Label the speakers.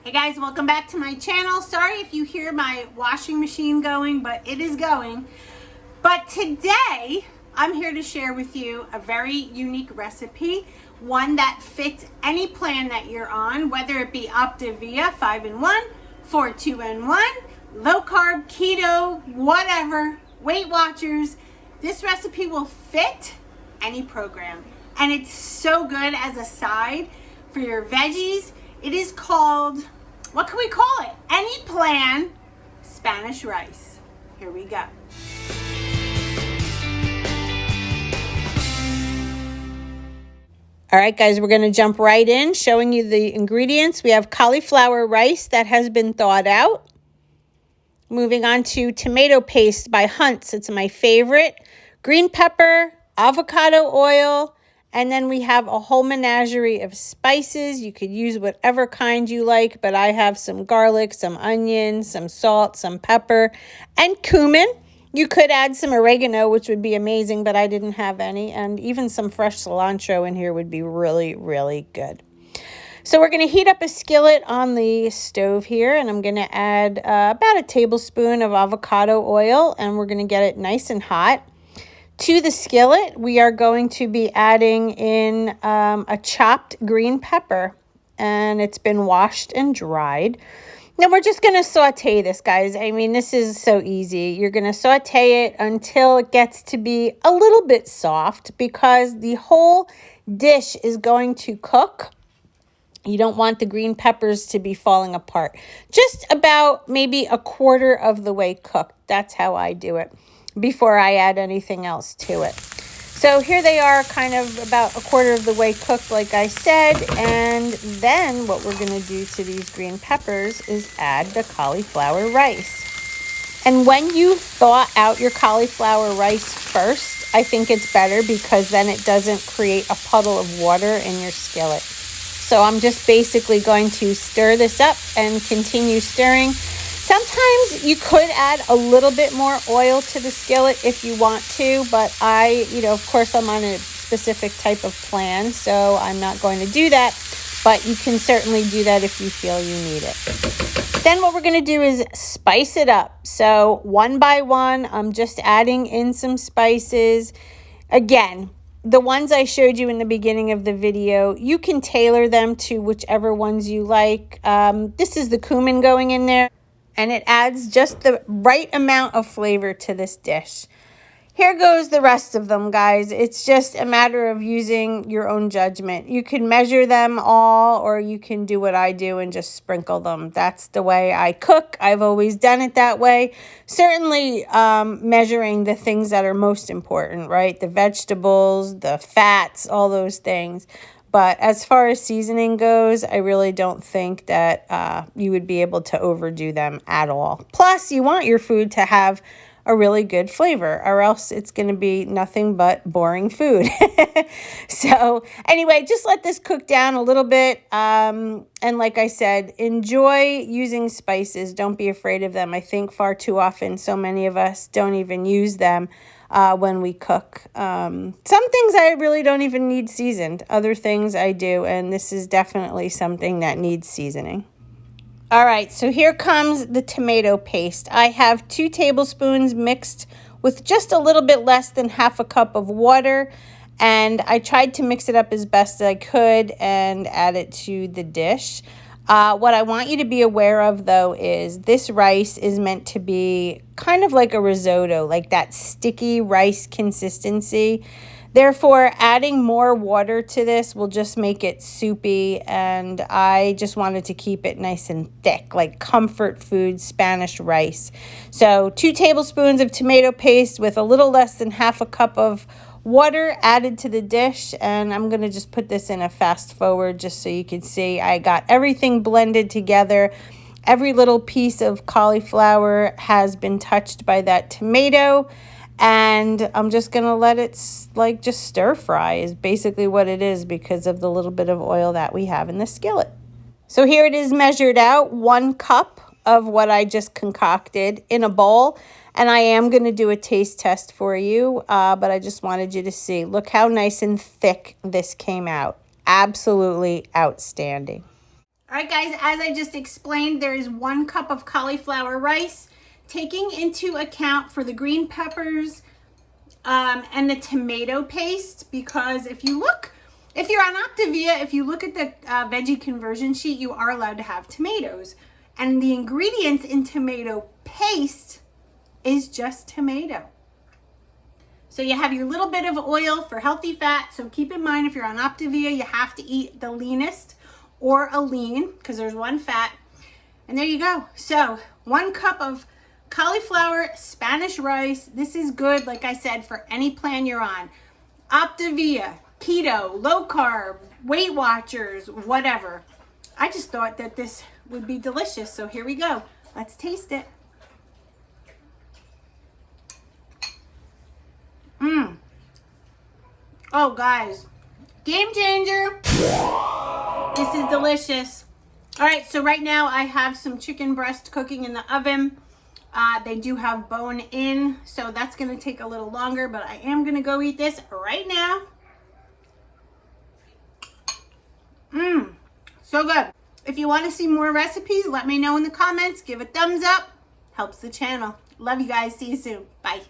Speaker 1: Hey guys, welcome back to my channel. Sorry if you hear my washing machine going, but it is going. But today, I'm here to share with you a very unique recipe, one that fits any plan that you're on, whether it be Optavia 5-in-1, 4-2-in-1, low carb, keto, whatever, Weight Watchers. This recipe will fit any program. And it's so good as a side for your veggies. It is called, what can we call it? Any plan Spanish rice. Here we go. All right, guys, we're going to jump right in, showing you the ingredients. We have cauliflower rice that has been thawed out. Moving on to tomato paste by Hunt's. It's my favorite. Green pepper, avocado oil, and then we have a whole menagerie of spices. You could use whatever kind you like, but I have some garlic, some onion, some salt, some pepper, and cumin. You could add some oregano, which would be amazing, but I didn't have any. And even some fresh cilantro in here would be really, really good. So we're going to heat up a skillet on the stove here, and I'm going to add about a tablespoon of avocado oil, and we're going to get it nice and hot. To the skillet, we are going to be adding in a chopped green pepper, and it's been washed and dried. Now we're just going to saute this, guys. I mean, this is so easy. You're going to saute it until it gets to be a little bit soft, because the whole dish is going to cook. You don't want the green peppers to be falling apart. Just about maybe a quarter of the way cooked. That's how I do it before I add anything else to it. So here they are, kind of about a quarter of the way cooked, like I said. And then what we're going to do to these green peppers is add the cauliflower rice. And when you thaw out your cauliflower rice first, I think it's better, because then it doesn't create a puddle of water in your skillet. So I'm just basically going to stir this up and continue stirring. Sometimes you could add a little bit more oil to the skillet if you want to, but of course I'm on a specific type of plan, so I'm not going to do that, but you can certainly do that if you feel you need it. Then what we're going to do is spice it up. So one by one, I'm just adding in some spices. Again, the ones I showed you in the beginning of the video, you can tailor them to whichever ones you like. This is the cumin going in there, and it adds just the right amount of flavor to this dish. Here goes the rest of them, guys. It's just a matter of using your own judgment. You can measure them all, or you can do what I do and just sprinkle them. That's the way I cook. I've always done it that way. Certainly measuring the things that are most important, right? The vegetables, the fats, all those things. But as far as seasoning goes, I really don't think that you would be able to overdo them at all. Plus, you want your food to have a really good flavor, or else it's going to be nothing but boring food. So anyway, just let this cook down a little bit. And like I said, enjoy using spices. Don't be afraid of them. I think far too often, so many of us don't even use them when we cook. Some things I really don't even need seasoned. Other things I do, and this is definitely something that needs seasoning. All right, so here comes the tomato paste. I have 2 tablespoons mixed with just a little bit less than half a cup of water, and I tried to mix it up as best as I could and add it to the dish. What I want you to be aware of, though, is this rice is meant to be kind of like a risotto, like that sticky rice consistency. Therefore, adding more water to this will just make it soupy, and I just wanted to keep it nice and thick, like comfort food Spanish rice. So 2 tablespoons of tomato paste with a little less than half a cup of water added to the dish, and I'm going to just put this in a fast forward just so you can see I got everything blended together. Every little piece of cauliflower has been touched by that tomato. And I'm just going to let it just stir fry is basically what it is, because of the little bit of oil that we have in the skillet. So here it is measured out, 1 cup of what I just concocted in a bowl. And I am going to do a taste test for you, but I just wanted you to see. Look how nice and thick this came out. Absolutely outstanding. All right, guys, as I just explained, there is 1 cup of cauliflower rice, taking into account for the green peppers and the tomato paste, because if you're on Optavia, if you look at the veggie conversion sheet, you are allowed to have tomatoes. And the ingredients in tomato paste is just tomato. So you have your little bit of oil for healthy fat. So keep in mind, if you're on Optavia, you have to eat the leanest or a lean, because there's 1 fat. And there you go. So 1 cup of cauliflower Spanish rice. This is good, like I said, for any plan you're on. Optavia, keto, low carb, Weight Watchers, whatever. I just thought that this would be delicious. So here we go. Let's taste it. Oh, guys, game changer. This is delicious. All right, so right now I have some chicken breast cooking in the oven. They do have bone in, so that's going to take a little longer, but I am going to go eat this right now. So good. If you want to see more recipes, let me know in the comments. Give a thumbs up. Helps the channel. Love you guys. See you soon. Bye.